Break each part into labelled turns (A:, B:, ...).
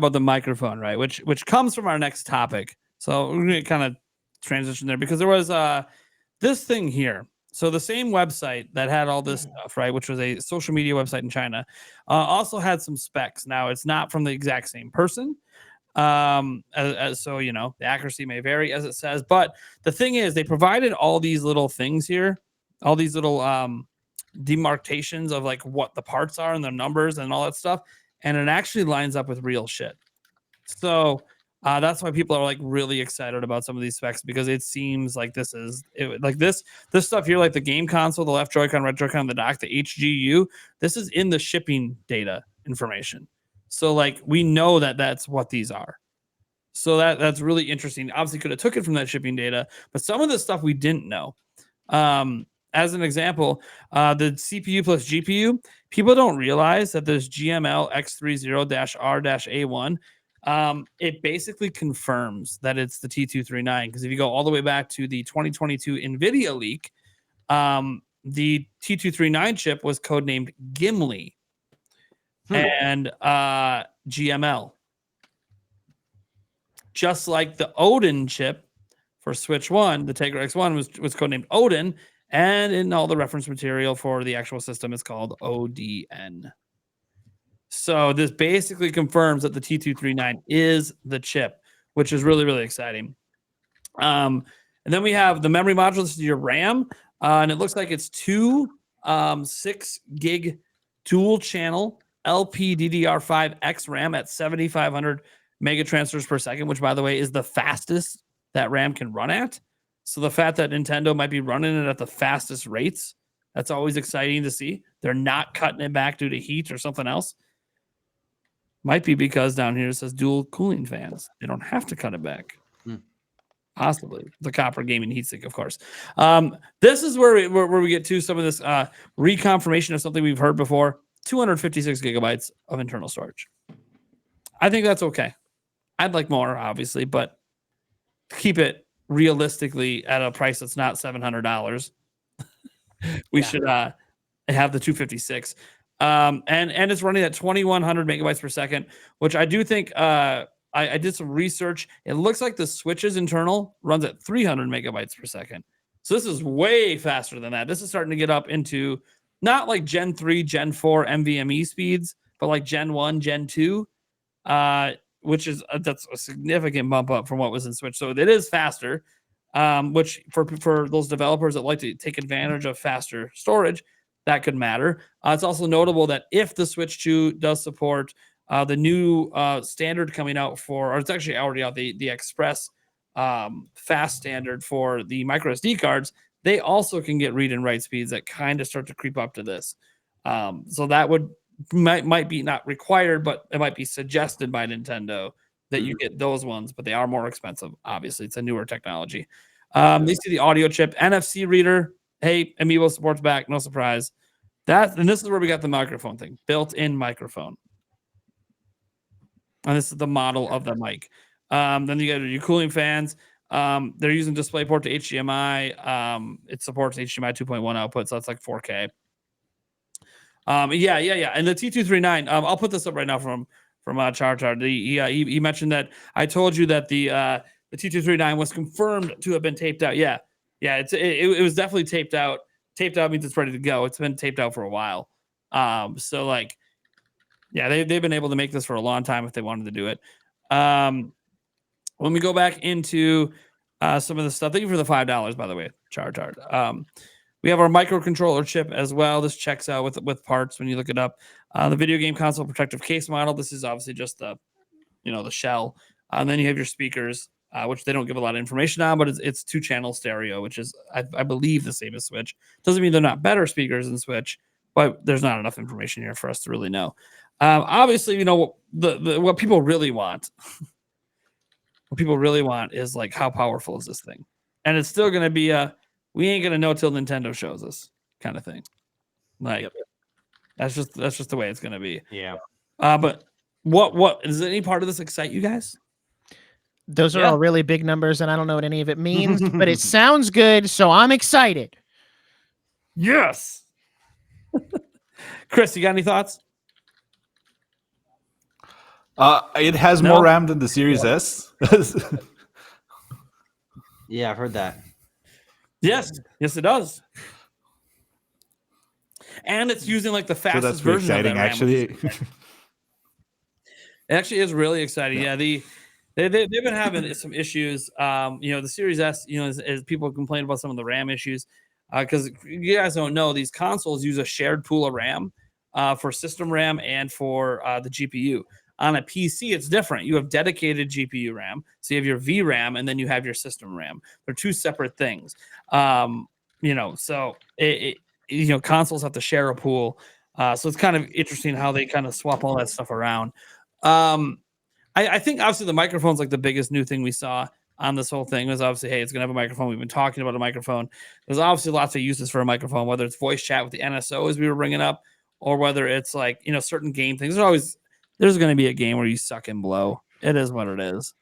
A: about the microphone, right? Which comes from our next topic. So we're gonna kind of transition there because there was this thing here. So the same website that had all this stuff, right, which was a social media website in China, also had some specs. Now it's not from the exact same person. So the accuracy may vary as it says, but the thing is they provided all these little things here, all these little demarcations of like what the parts are and the numbers and all that stuff, and it actually lines up with real shit. So that's why people are like really excited about some of these specs because it seems like this stuff here, like the game console, the left Joy-Con, right Joy-Con, the dock, the HGU. This is in the shipping data information. So like we know that that's what these are. So that's really interesting. Obviously, could have took it from that shipping data, but some of the stuff we didn't know. As an example, the CPU plus GPU, people don't realize that this GML X30-R-A1, it basically confirms that it's the T239. Because if you go all the way back to the 2022 NVIDIA leak, the T239 chip was codenamed Gimli and GML. Just like the Odin chip for Switch 1, the Tegra X1 was codenamed Odin, and in all the reference material for the actual system, it's called ODN. So this basically confirms that the T239 is the chip, which is really, really exciting. And then we have the memory module. This is your RAM, and it looks like it's two 6 gig dual channel LPDDR5X RAM at 7,500 mega transfers per second, which, by the way, is the fastest that RAM can run at. So the fact that Nintendo might be running it at the fastest rates, that's always exciting to see. They're not cutting it back due to heat or something else. Might be because down here it says dual cooling fans. They don't have to cut it back. Possibly. The copper gaming heatsink, of course. This is where we get to some of this reconfirmation of something we've heard before. 256 gigabytes of internal storage. I think that's okay. I'd like more, obviously, but keep it realistically at a price that's not $700. We should have the 256. And it's running at 2,100 megabytes per second, which I do think I did some research. It looks like the Switch's internal runs at 300 megabytes per second. So this is way faster than that. This is starting to get up into not like Gen 3, Gen 4 NVMe speeds, but like Gen 1, Gen 2, which is that's a significant bump up from what was in Switch. So it is faster, which for those developers that like to take advantage of faster storage, that could matter. It's also notable that if the Switch 2 does support the new standard coming out or it's actually already out, the Express fast standard for the micro SD cards, they also can get read and write speeds that kind of start to creep up to this. So that might be not required, but it might be suggested by Nintendo that you get those ones, but they are more expensive. Obviously, it's a newer technology. They see the audio chip, NFC reader. Hey, Amiibo supports back, no surprise. And this is where we got the microphone thing, built-in microphone. And this is the model of the mic. Then you got your cooling fans. They're using DisplayPort to HDMI. It supports HDMI 2.1 output, so that's like 4K. Yeah. And the T239, I'll put this up right now from Char. He mentioned that I told you that the T239 was confirmed to have been taped out. Yeah. It was definitely taped out. Taped out means it's ready to go. It's been taped out for a while. So like, yeah, they've been able to make this for a long time if they wanted to do it. When we go back into some of the stuff, thank you for the $5, by the way, Char. We have our microcontroller chip as well. This checks out with parts when you look it up. The video game console protective case model. This is obviously just the shell. And then you have your speakers, which they don't give a lot of information on, but it's 2-channel stereo, which is I believe the same as Switch. Doesn't mean they're not better speakers than Switch, but there's not enough information here for us to really know. Obviously, what people really want. What people really want is like, how powerful is this thing? And it's still going to be we ain't going to know till Nintendo shows us kind of thing. Like, that's just the way it's going to be.
B: Yeah.
A: But what does any part of this excite you guys?
C: Those are all really big numbers, and I don't know what any of it means, but it sounds good, so I'm excited.
A: Yes. Chris, you got any thoughts?
B: It has
A: No.
B: more RAM than the Series S.
D: Yeah, I've heard that.
A: Yes, it does. And it's using like the
B: So
A: fastest
B: that's pretty
A: version of that
B: exciting,
A: RAM.
B: actually.
A: It actually is really exciting.
B: Yeah.
A: Yeah, they've been having some issues. The Series S, as people complain about some of the RAM issues, because you guys don't know, these consoles use a shared pool of RAM for system RAM and for the GPU. On a PC, it's different. You have dedicated GPU RAM, so you have your VRAM, and then you have your system RAM. They're two separate things. So consoles have to share a pool. So it's kind of interesting how they kind of swap all that stuff around. I think obviously the microphone's like the biggest new thing we saw on this whole thing was obviously, hey, it's gonna have a microphone. We've been talking about a microphone. There's obviously lots of uses for a microphone, whether it's voice chat with the NSO as we were bringing up, or whether it's like certain game things. There's going to be a game where you suck and blow. It is what it is.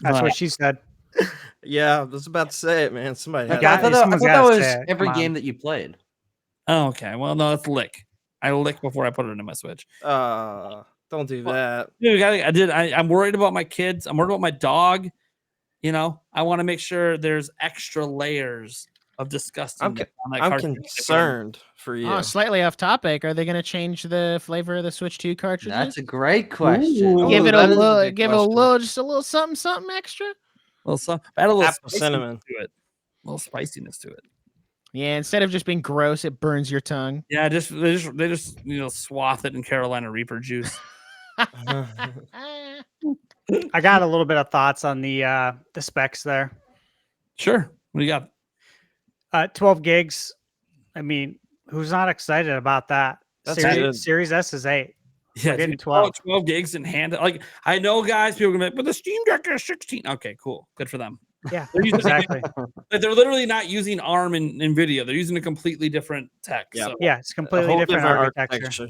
E: That's
A: But-
E: what she said.
F: Yeah, I was about to say it, man. Somebody had
E: Yeah,
D: I thought
E: someone's
D: that
E: gotta
D: was
E: say it.
D: every
E: Come on.
D: game that you played.
A: Oh, okay. Well, no, that's lick. I lick before I put it into my Switch.
F: don't do that.
A: Dude, I'm worried about my kids. I'm worried about my dog. I want to make sure there's extra layers of disgusting.
F: I'm concerned for you.
C: Oh, slightly off topic. Are they going to change the flavor of the Switch 2 cartridges?
D: That's a great question.
A: Ooh.
C: give it
F: that
C: a
F: is a
C: little,
F: good
C: give it a
F: question.
C: little, just a little something extra.
A: Add a little
F: Apple
A: spiciness
F: cinnamon.
A: to it. A little spiciness to it.
C: Yeah, instead of just being gross, it burns your tongue.
A: Yeah, they just swath it in Carolina Reaper juice.
E: I got a little bit of thoughts on the specs there.
A: Sure. What do you got?
E: 12 gigs. I mean, who's not excited about that?
F: That's good.
E: Series S is 8.
A: Yeah,
E: getting
A: dude,
E: 12.
A: 12 gigs in hand. Like, I know, guys, people are gonna be like, but the Steam Deck is 16. Okay, cool. Good for them.
E: Yeah,
A: They're using
E: exactly.
A: Like, they're literally not using ARM and NVIDIA. They're using a completely different tech.
F: Yeah.
A: So,
E: Yeah, it's
F: A
E: completely
F: whole
E: different architecture.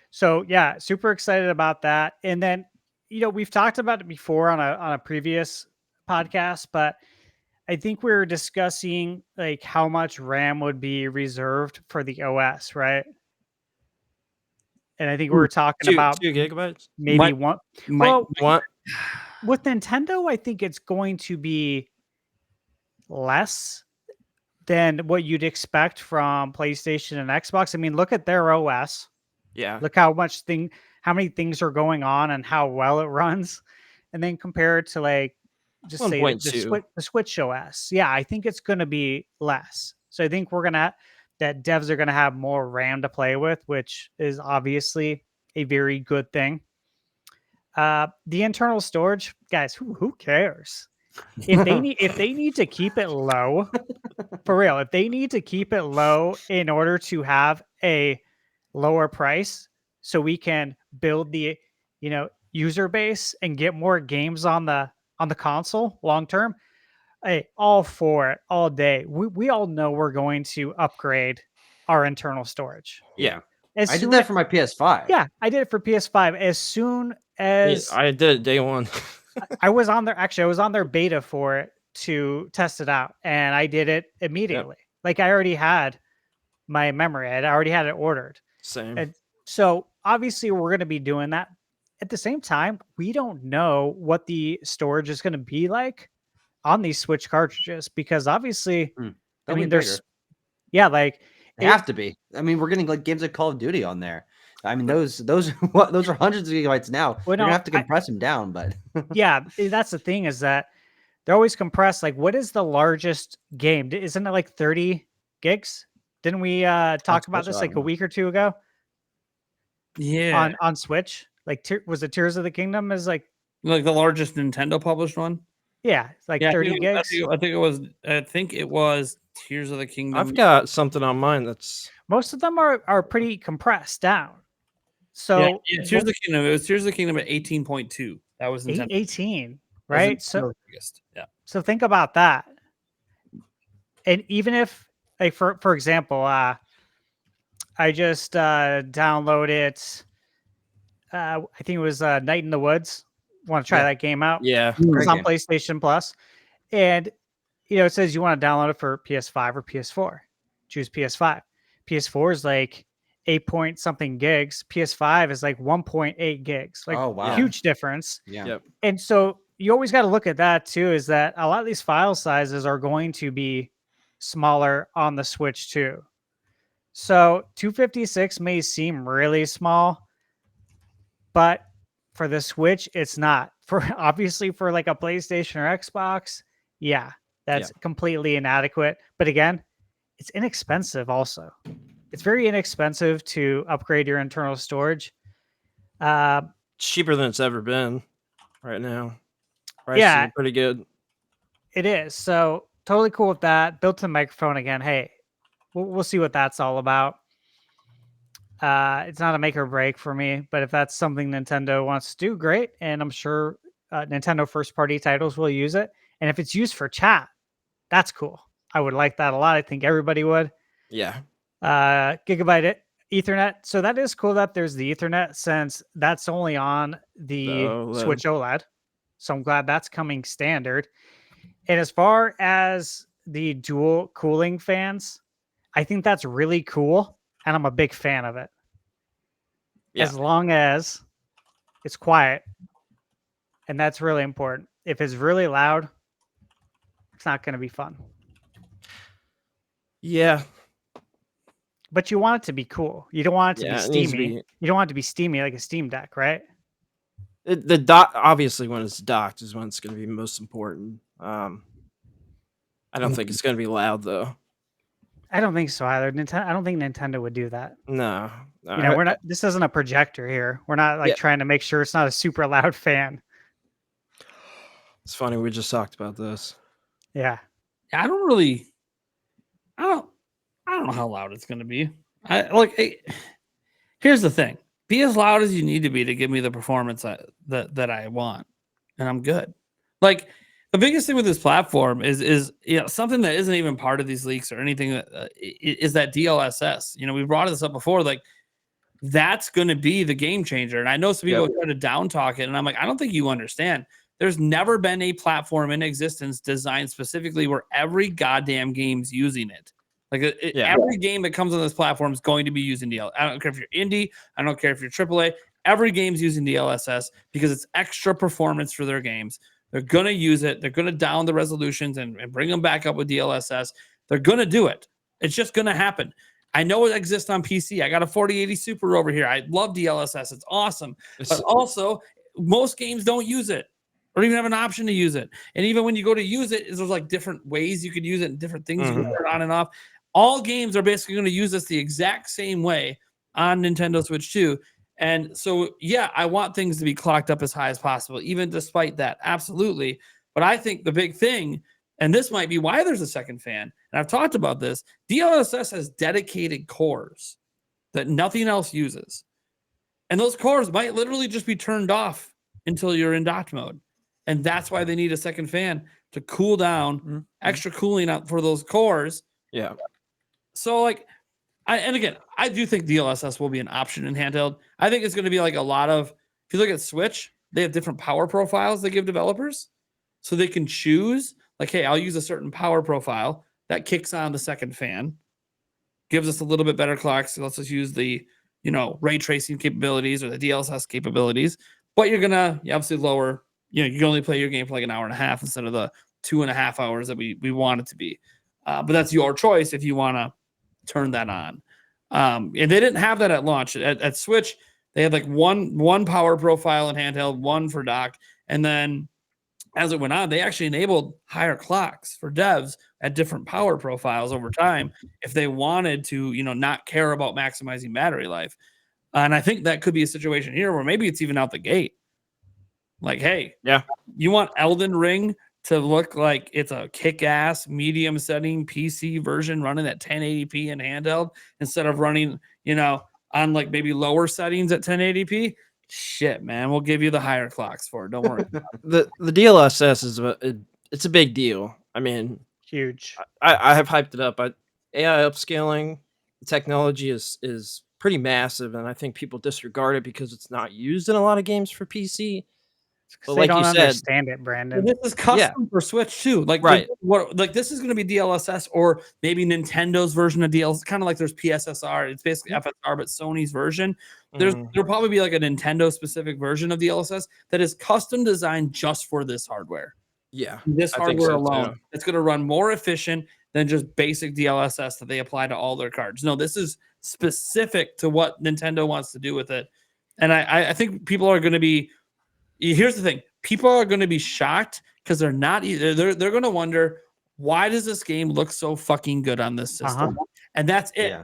E: So yeah, super excited about that. And then, we've talked about it before on a previous podcast, but I think we were discussing like how much RAM would be reserved for the OS, right? And I think we were talking about
F: 2 gigabytes.
E: maybe
A: Might-
E: one.
A: might-
E: Well,
F: What?
E: with Nintendo, I think it's going to be less than what you'd expect from PlayStation and Xbox. I mean, look at their OS.
F: Yeah.
E: Look how many things are going on and how well it runs, and then compare it to like just say the
F: 1.2.
E: Switch OS. Yeah, I think it's going to be less. So I think that devs are going to have more RAM to play with, which is obviously a very good thing. The internal storage, guys, who cares? If they need to keep it low, for real, if they need to keep it low in order to have a lower price so we can build the user base and get more games on the console long term, hey, all for it all day. We all know we're going to upgrade our internal storage.
F: Yeah.
D: I did that for my PS5.
E: Yeah, I did it for PS5 as soon as
F: I did it day one.
E: I was on their beta for it to test it out, and I did it immediately. Like I already had my memory. I already had it ordered.
F: Same.
E: And so obviously we're going to be doing that. At the same time, we don't know what the storage is going to be like on these Switch cartridges because obviously,
D: They'll be
E: there's,
D: bigger.
E: like
D: They have to be. I mean, we're getting like games like Call of Duty on there. I mean, those are hundreds of gigabytes now.
E: Well,
D: We're
E: no,
D: gonna have to compress them down, but
E: yeah, that's the thing is that they're always compressed. Like, what is the largest game? Isn't it like 30 gigs? Didn't we talk about
D: Switch,
E: this
D: I
E: like
D: don't
E: a
D: know.
E: week or two ago
A: Yeah.
E: on Switch? Like, was it Tears of the Kingdom? Is like,
A: Like the largest Nintendo published one.
E: yeah, it's like
A: Yeah,
E: 30 gigs.
A: I think it was Tears of the Kingdom.
F: I've got something on mine that's
E: Most of them are pretty compressed down. So
A: yeah, Tears of the Kingdom. It was Tears of the Kingdom at 18.2. That was Nintendo.
E: 18,
A: that was
E: right?
A: Nintendo's biggest. Yeah.
E: So think about that. And even if, like, for example, I just downloaded, I think it was Night in the Woods. Want to try that game out?
F: yeah.
E: It's on
D: game.
E: PlayStation Plus, and it says you want to download it for PS5 or PS4. Choose PS5. PS4 is like 8 point something gigs. PS5 is like 1.8 gigs. Like
D: Oh, wow.
E: huge difference.
D: Yeah.
F: Yep.
E: And so you always got to look at that too, is that a lot of these file sizes are going to be smaller on the Switch too. So 256 may seem really small, but for the Switch, it's not. For obviously for like a PlayStation or Xbox, yeah, that's completely inadequate. But again, it's inexpensive also. It's very inexpensive to upgrade your internal storage.
F: Cheaper than it's ever been right now. Prices
E: Yeah.
F: are pretty good.
E: It is. So totally cool with that. Built-in microphone again. Hey, we'll see what that's all about. It's not a make or break for me, but if that's something Nintendo wants to do, great. And I'm sure Nintendo first-party titles will use it. And if it's used for chat, that's cool. I would like that a lot. I think everybody would.
F: Yeah.
E: Gigabyte Ethernet. So that is cool that there's the Ethernet, since that's only on the
F: OLED.
E: Switch OLED. So I'm glad that's coming standard. And as far as the dual cooling fans, I think that's really cool. And I'm a big fan of it.
F: Yeah.
E: As long as it's quiet. And that's really important. If it's really loud, it's not going to be fun.
F: Yeah.
E: But you want it to be cool. You don't want it to be
F: it needs to
E: steamy.
F: be-
E: You don't want it to be steamy like a Steam Deck, right?
F: The dock, obviously, when it's docked is when it's going to be most important. I don't think it's going to be loud though.
E: I don't think so either. I don't think Nintendo would do that.
F: No.
E: You know, we're not. This isn't a projector here. We're not like
F: Yeah.
E: trying to make sure it's not a super loud fan.
F: It's funny. We just talked about this.
E: Yeah.
A: I don't really. I don't know how loud it's going to be. Here's the thing: be as loud as you need to be to give me the performance that I want, and I'm good. Like the biggest thing with this platform is something that isn't even part of these leaks or anything that is that DLSS. We brought this up before. Like that's going to be the game changer. And I know some people try to down talk it, and I'm like, I don't think you understand. There's never been a platform in existence designed specifically where every goddamn game's using it. Like every game that comes on this platform is going to be using DLSS. I don't care if you're indie. I don't care if you're AAA. Every game's using DLSS because it's extra performance for their games. They're going to use it. They're going to down the resolutions and bring them back up with DLSS. They're going to do it. It's just going to happen. I know it exists on PC. I got a 4080 Super over here. I love DLSS. It's awesome. But also, most games don't use it or even have an option to use it. And even when you go to use it, there's like different ways you could use it and different things you can turn on and off. All games are basically going to use this the exact same way on Nintendo Switch 2. And so, yeah, I want things to be clocked up as high as possible, even despite that. Absolutely. But I think the big thing, and this might be why there's a second fan, and I've talked about this, DLSS has dedicated cores that nothing else uses. And those cores might literally just be turned off until you're in docked mode. And that's why they need a second fan to cool down, extra cooling out for those cores.
F: Yeah.
A: So, I do think DLSS will be an option in handheld. I think it's going to be like a lot of, if you look at Switch, they have different power profiles they give developers. So they can choose, like, hey, I'll use a certain power profile that kicks on the second fan, gives us a little bit better clocks. So let's just use the, ray tracing capabilities or the DLSS capabilities. But you're going to obviously lower, you can only play your game for like an hour and a half instead of the 2.5 hours that we want it to be. But that's your choice if you want to turn that on. And they didn't have that at launch. At Switch, they had like one power profile in handheld, one for dock. And then as it went on, they actually enabled higher clocks for devs at different power profiles over time if they wanted to, not care about maximizing battery life. And I think that could be a situation here where maybe it's even out the gate. Like, hey, you want Elden Ring to look like it's a kick-ass medium setting PC version running at 1080p in handheld instead of running, on like maybe lower settings at 1080p. Shit, man, we'll give you the higher clocks for it. Don't worry.
F: The DLSS is it's a big deal. I mean,
E: Huge.
F: I have hyped it up. AI upscaling technology is pretty massive, and I think people disregard it because it's not used in a lot of games for PC.
E: 'Cause
F: But
E: they
F: like
E: don't
F: you said,
E: understand it,
A: And
E: Brandon.
A: this is custom for Switch too.
F: Right.
A: Like this is going to be DLSS or maybe Nintendo's version of DLSS. Kind of like there's PSSR. It's basically FSR, but Sony's version.
F: Mhm.
A: There'll probably be like a Nintendo specific version of DLSS that is custom designed just for this hardware.
F: yeah,
A: This
F: I think
A: hardware
F: so,
A: alone.
F: too.
A: It's going to run more efficient than just basic DLSS that they apply to all their cards. No, this is specific to what Nintendo wants to do with it. And I think people are going to be. Here's the thing: people are going to be shocked because they're not either. They're going to wonder, why does this game look so fucking good on this system? And that's it.
D: Yeah.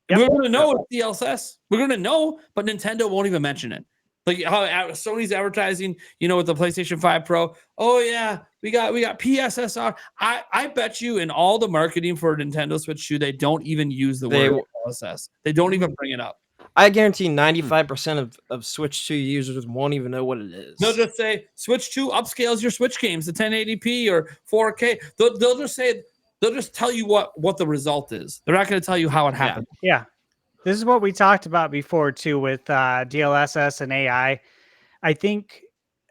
E: Yep.
A: We're going to know it's DLSS. We're going to know, but Nintendo won't even mention it. Like how Sony's advertising, with the PlayStation 5 Pro. Oh yeah, we got PSSR. I bet you in all the marketing for Nintendo Switch 2, they don't even use the word DLSS. They don't even bring it up.
F: I guarantee 95% of Switch 2 users won't even know what it is.
A: They'll just say Switch 2 upscales your Switch games to 1080p or 4K. They'll just tell you what the result is. They're not going to tell you how it happened.
E: Yeah. This is what we talked about before too with DLSS and AI. I think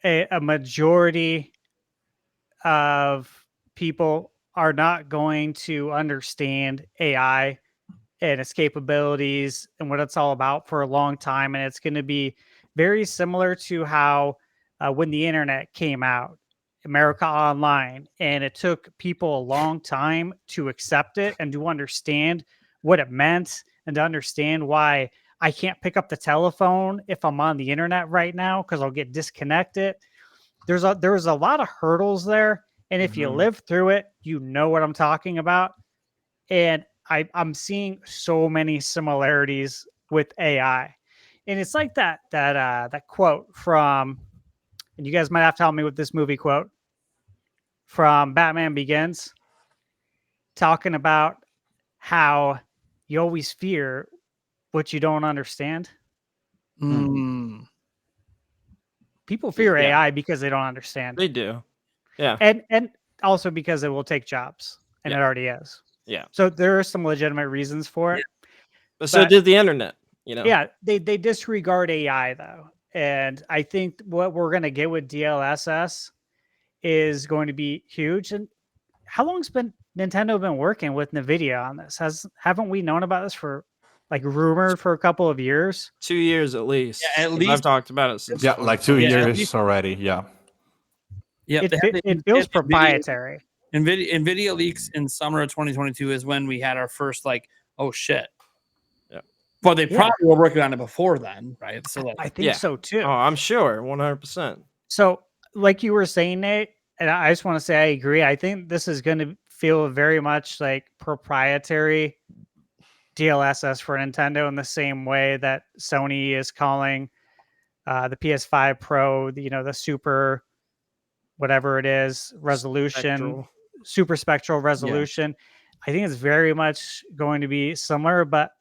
E: a majority of people are not going to understand AI and its capabilities and what it's all about for a long time. And it's going to be very similar to how when the internet came out, America Online, and it took people a long time to accept it and to understand what it meant and to understand why I can't pick up the telephone if I'm on the internet right now because I'll get disconnected. There's a lot of hurdles there. And if you live through it, you know what I'm talking about. And I'm seeing so many similarities with AI. And it's like that quote from, and you guys might have to help me with this movie quote from Batman Begins, talking about how you always fear what you don't understand.
A: Mm.
E: People fear
F: Yeah.
E: AI because they don't understand.
F: They do. Yeah.
E: And also because it will take jobs, and
F: Yeah.
E: it already is.
F: Yeah.
E: So there are some legitimate reasons for it.
F: But so did the internet,
E: Yeah, they disregard AI though. And I think what we're going to get with DLSS is going to be huge. And how long's Nintendo been working with NVIDIA on this? Haven't we known about this for like rumored for a couple of years?
F: 2 years at least.
A: Yeah, at
F: I've
A: least-
F: talked about it since.
B: Yeah, like 2
A: Yeah, at
B: years
A: least-
B: already. Yeah.
A: Yeah,
E: It feels proprietary.
A: NVIDIA leaks in summer of 2022 is when we had our first oh shit.
F: Yeah.
A: But they probably were working on it before then, right? So
E: I think so too.
F: Oh, I'm sure, 100%.
E: So, like you were saying, Nate, and I just want to say I agree. I think this is going to feel very much like proprietary DLSS for Nintendo in the same way that Sony is calling the PS5 Pro, the super, whatever it is, resolution, super spectral resolution. I think it's very much going to be similar, but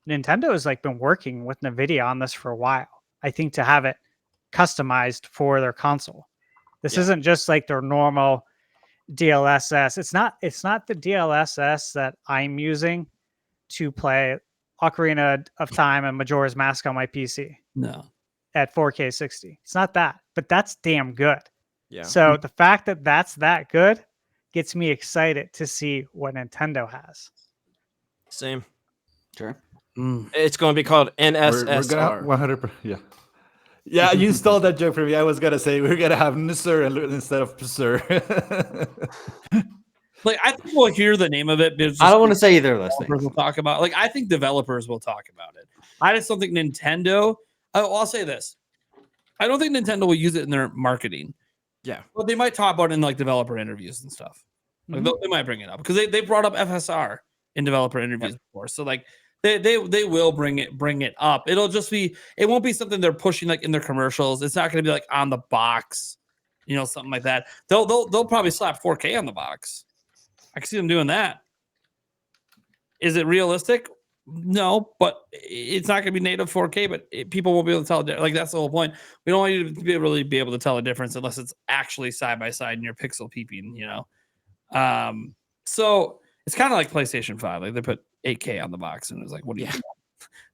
E: Nintendo has been working with NVIDIA on this for a while. I think to have it customized for their console. This isn't just like their normal DLSS. It's not the DLSS that I'm using to play Ocarina of Time and Majora's Mask on my PC
A: no.
E: at 4K 60. It's not that, but that's damn good.
F: Yeah.
E: So the fact that that's that good gets me excited to see what Nintendo has.
F: Same.
D: Sure.
F: It's going to be called
B: We're
F: NSSR.
B: gonna 100%. Yeah. Yeah, you stole that joke from me. I was gonna say we're gonna have Nusser instead of Sir.
A: I think we'll hear the name of it. But
D: I don't want to say either of those
A: developers
D: things.
A: will talk about. I think developers will talk about it. I just don't think Nintendo. I'll say this: I don't think Nintendo will use it in their marketing.
F: Yeah.
A: But they might talk about it in developer interviews and stuff. They might bring it up because they brought up FSR in developer interviews before. So they will bring it up. It'll just be, it won't be something they're pushing in their commercials. It's not going to be on the box, something like that. They'll probably slap 4K on the box. I can see them doing that. Is it realistic? No, but it's not going to be native 4K. But people won't be able to tell. That's the whole point. We don't want you to really be able to tell a difference unless it's actually side by side and you're pixel peeping. So it's kind of like PlayStation 5. They put 8K on the box, and it was what do you?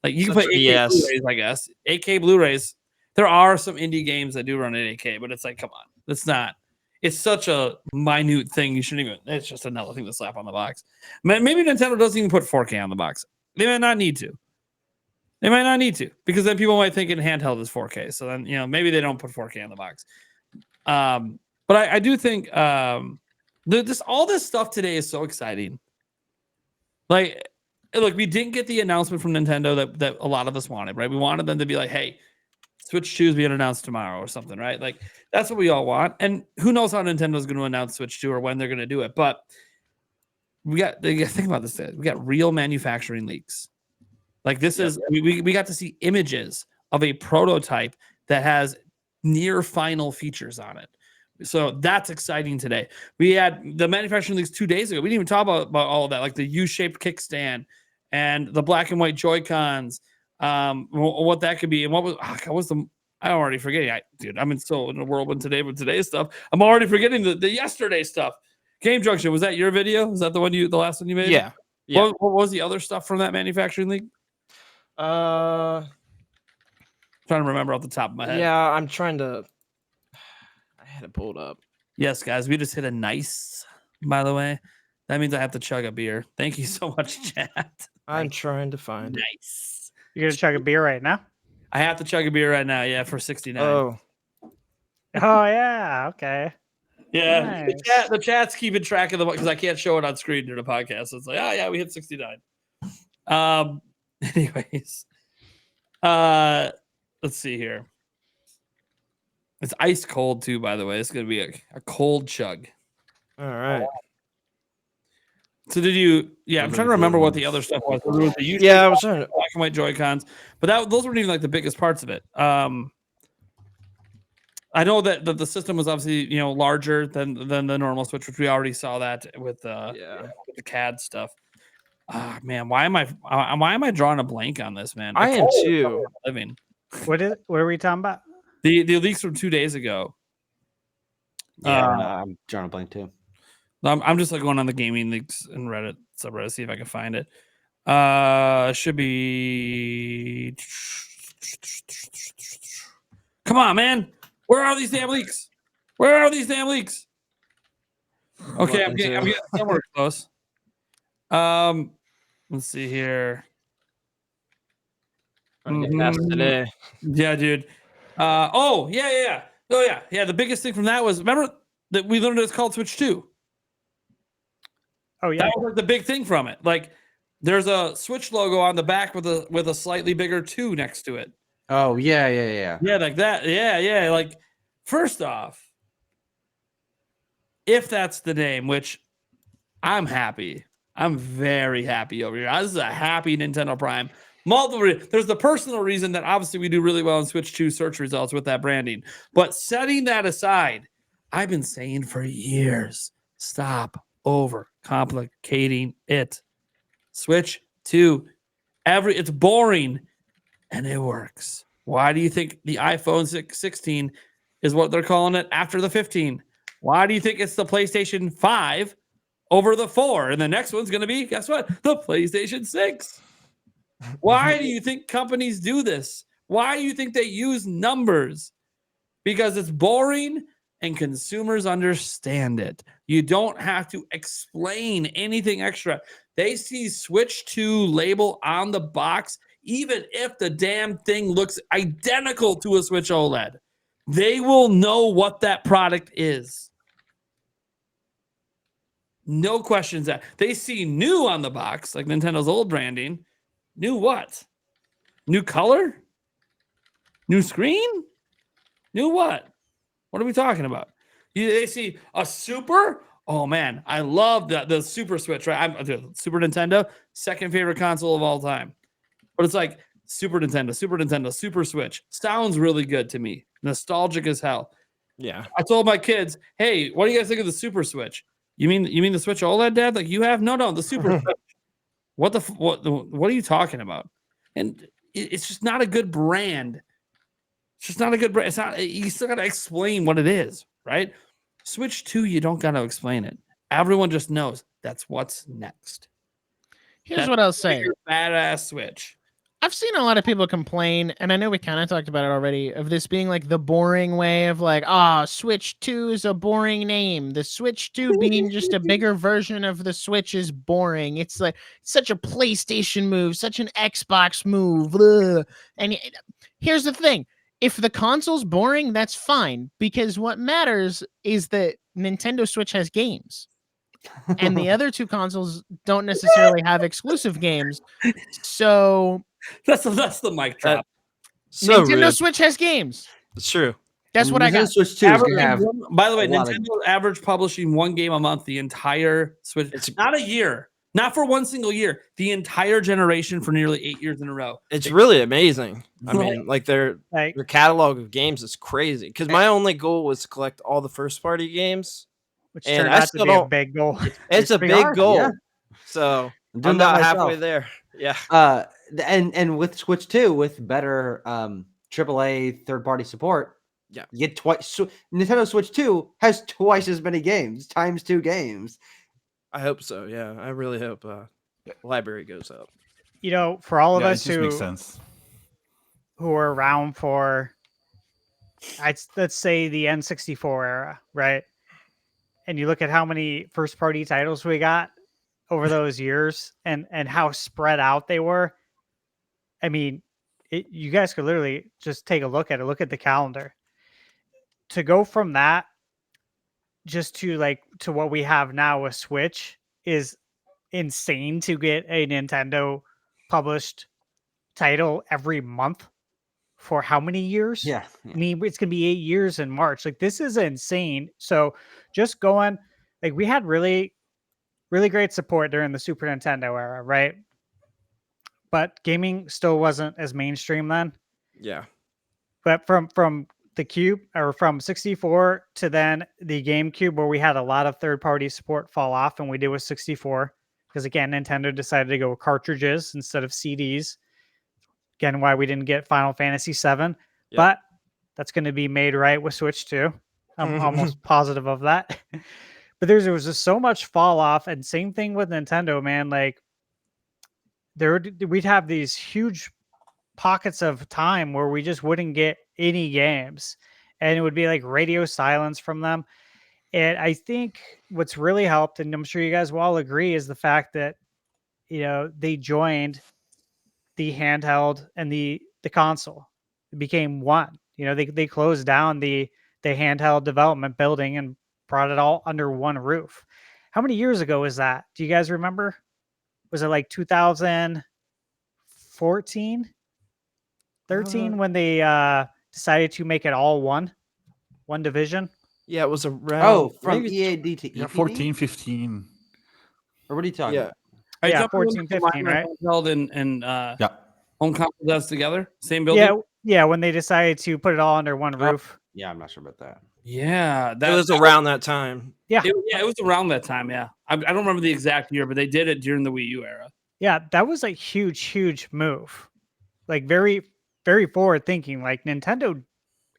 A: You can put 8K Blu-rays, I guess. 8K Blu-rays. There are some indie games that do run at 8K, but it's like, come on, it's not. It's such a minute thing. You shouldn't even. It's just another thing to slap on the box. Maybe Nintendo doesn't even put 4K on the box. They might not need to. They might not need to, because then people might think in handheld is 4K. So then, maybe they don't put 4K on the box. But I do think all this stuff today is so exciting. Like, look, we didn't get the announcement from Nintendo that a lot of us wanted, right? We wanted them to be like, hey, Switch 2 is being announced tomorrow or something, right? Like, that's what we all want. And who knows how Nintendo's going to announce Switch 2 or when they're going to do it. But think about this. We got real manufacturing leaks. Like, this is, we got to see images of a prototype that has near final features on it. So that's exciting today. We had the manufacturing leaks 2 days ago. We didn't even talk about all of that, like the U-shaped kickstand and the black and white Joy-Cons, what that could be. And what was I'm already forgetting. Dude, I'm in a whirlwind today with today's stuff. I'm already forgetting the yesterday stuff. Game Junction, was that your video? Was that the last one you made?
F: Yeah.
A: What was the other stuff from that manufacturing leak?
F: Yeah.
A: Trying to remember off the top of my head.
F: Yeah, I'm trying to. I had it pulled up.
A: Yes, guys, we just hit a nice, by the way. That means I have to chug a beer. Thank you so much, chat.
F: I'm trying to find it.
A: Nice.
E: You're gonna chug a beer right now?
A: I have to chug a beer right now, yeah, for 69.
F: Oh,
E: Oh yeah, okay.
A: yeah.
E: Nice.
A: The chat's keeping track of because I can't show it on screen during the podcast. So it's like, oh yeah, we hit 69. Anyways. Let's see here. It's ice cold too, by the way. It's gonna be a cold chug.
F: all right.
A: So did you? Yeah, I'm trying to remember what the other stuff was. There was the
F: Yeah, I was trying to.
A: black and white Joy-Cons, but those weren't even like the biggest parts of it. I know that the system was obviously larger than the normal Switch, which we already saw that with
F: Yeah.
A: with the CAD stuff. Ah man, why am I drawing a blank on this, man?
F: I
A: The
F: am
A: color
F: too.
A: living.
E: What are we talking about?
A: The leaks from 2 days ago.
D: Yeah, I'm drawing a blank too.
A: I'm just like going on the gaming leaks and Reddit subreddit, see if I can find it. Should be. Come on, man. Where are these damn leaks? Where are these damn leaks? Okay, I'm getting somewhere close. Let's see here.
F: Today.
A: Yeah, dude. Oh, yeah. Oh, yeah. The biggest thing from that was, remember that we learned it's called Switch 2.
E: Oh yeah.
A: That was like the big thing from it. Like, there's a Switch logo on the back with a slightly bigger 2 next to it.
D: Oh yeah.
A: Yeah, like that. Yeah. Like, first off, if that's the name, which I'm happy. I'm very happy over here. This is a happy Nintendo Prime. There's the personal reason that obviously we do really well in Switch 2 search results with that branding. But setting that aside, I've been saying for years, stop over complicating it. Switch 2, it's boring and it works. Why do you think the iPhone 16 is what they're calling it after the 15? Why do you think it's the PlayStation 5 over the 4? And the next one's going to be, guess what? The PlayStation 6. Why do you think companies do this? Why do you think they use numbers? Because it's boring and consumers understand it. You don't have to explain anything extra. They see Switch 2 label on the box, even if the damn thing looks identical to a Switch OLED. They will know what that product is. No questions that they see new on the box, like Nintendo's old branding. New what? New color? New screen? New what? What are we talking about? They see a Super? Oh man, I love the Super Switch, right? Super Nintendo, second favorite console of all time. But it's like Super Nintendo, Super Switch. Sounds really good to me. Nostalgic as hell.
F: Yeah.
A: I told my kids, hey, what do you guys think of the Super Switch? You mean the Switch OLED, Dad? Like you have? No, the Super Switch. What are you talking about? And it's just not a good brand. It's just not a good brand. It's not. You still got to explain what it is, right? Switch 2, you don't got to explain it. Everyone just knows that's what's next.
C: Here's what I'll say.
A: Badass Switch.
C: I've seen a lot of people complain, and I know we kind of talked about it already, of this being like the boring way of like, Switch 2 is a boring name. The Switch 2 being just a bigger version of the Switch is boring. It's like such a PlayStation move, such an Xbox move. Ugh. And here's the thing. If the console's boring, that's fine, because what matters is that Nintendo Switch has games. And the other two consoles don't necessarily have exclusive games. So
A: That's the mic drop.
F: So
C: Nintendo
F: rude.
C: Switch has games.
F: It's true.
C: That's what I
D: Nintendo
C: got.
D: Switch 2 is
A: Average
D: gonna have
A: by the way,
D: a lot of-
A: Nintendo average publishing one game a month the entire Switch.
F: It's-
A: Not a year, not for one single year, the entire generation for nearly 8 years in a row.
F: It's really amazing. I
A: Right.
F: mean, like their
E: Like,
F: catalog of games is crazy. Because my only goal was to collect all the first party games.
E: which
F: And
E: turned
F: I
E: out to
F: still
E: be a
F: don't-
E: big goal.
F: It's a
D: pretty
F: big
D: hard,
F: goal.
D: yeah.
F: So
D: I'm doing
F: I'm
D: that
F: about halfway
D: myself.
F: there. Yeah.
D: And with Switch 2, with better AAA third party support,
F: Yeah.
D: you get twice. So Nintendo Switch 2 has twice as many games, times 2 games.
F: I hope so. Yeah. I really hope the library goes up.
E: You know, for all of
B: Yeah, it
E: us
B: just makes
E: who
B: sense.
E: were around for, let's say the N64 era, right? And you look at how many first party titles we got over those years and how spread out they were. I mean, you guys could literally just take a look at it. Look at the calendar. To go from that just to what we have now with Switch is insane, to get a Nintendo published title every month for how many years?
D: Yeah.
E: I mean, it's gonna be 8 years in March. Like, this is insane. So just going, like, we had really, really great support during the Super Nintendo era, right? But gaming still wasn't as mainstream then.
F: Yeah.
E: But from the Cube, or from 64 to then the GameCube, where we had a lot of third-party support fall off, and we did with 64, because again, Nintendo decided to go with cartridges instead of CDs. Again, why we didn't get Final Fantasy VII, but that's going to be made right with Switch 2. I'm almost positive of that. But there was just so much fall off, and same thing with Nintendo, man. Like, we'd have these huge pockets of time where we just wouldn't get any games, and it would be like radio silence from them. And I think what's really helped, and I'm sure you guys will all agree, is the fact that, you know, they joined the handheld and the console. It became one. You know, they closed down the handheld development building and brought it all under one roof. How many years ago was that? Do you guys remember? Was it like 2014, 13 when they decided to make it all one division?
F: Yeah. It was around.
D: Oh, from
F: maybe-
D: EA DT.
B: Yeah, 14, 15.
D: Or what are you talking
F: Yeah.
D: about?
A: Are you
E: Yeah,
A: talking about
E: 14,
A: combining
E: 15, right?
A: handheld and
B: Yeah.
A: home consoles together, same building.
E: Yeah, when they decided to put it all under one roof.
D: Yeah, I'm not sure about that.
A: Yeah,
F: It was around that time.
E: Yeah.
A: It was around that time. Yeah, I don't remember the exact year, but they did it during the Wii U era.
E: Yeah, that was a huge move. Like, very, very forward thinking. Like, Nintendo,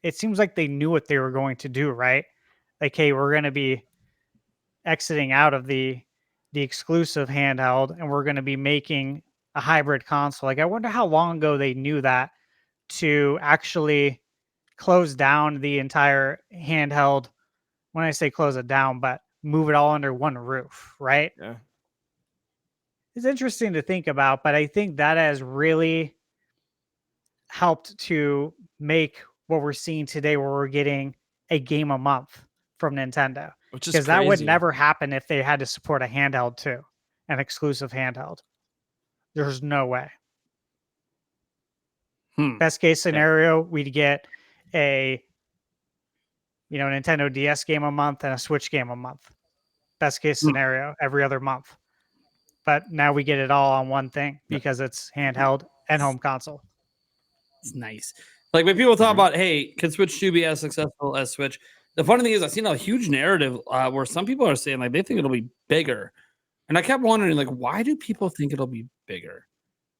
E: it seems like they knew what they were going to do, right? Like, hey, we're going to be exiting out of the exclusive handheld, and we're going to be making a hybrid console. Like, I wonder how long ago they knew that, to actually close down the entire handheld. When I say close it down, but move it all under one roof, right?
F: Yeah.
E: It's interesting to think about, but I think that has really helped to make what we're seeing today, where we're getting a game a month from Nintendo,
F: Which is
E: because that would
F: crazy.
E: never happen if they had to support a handheld too, an exclusive handheld. There's no way. Best case scenario, we'd get a, Nintendo DS game a month and a Switch game a month. Best case scenario, every other month. But now we get it all on one thing because it's handheld and home console.
A: It's nice. Like, when people talk about, hey, can Switch 2 be as successful as Switch? The funny thing is, I've seen a huge narrative where some people are saying, like, they think it'll be bigger. And I kept wondering, like, why do people think it'll be bigger?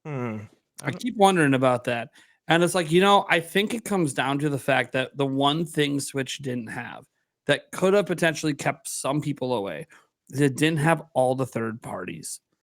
A: I keep wondering about that. And it's like, I think it comes down to the fact that the one thing Switch didn't have that could have potentially kept some people away is it didn't have all the third parties.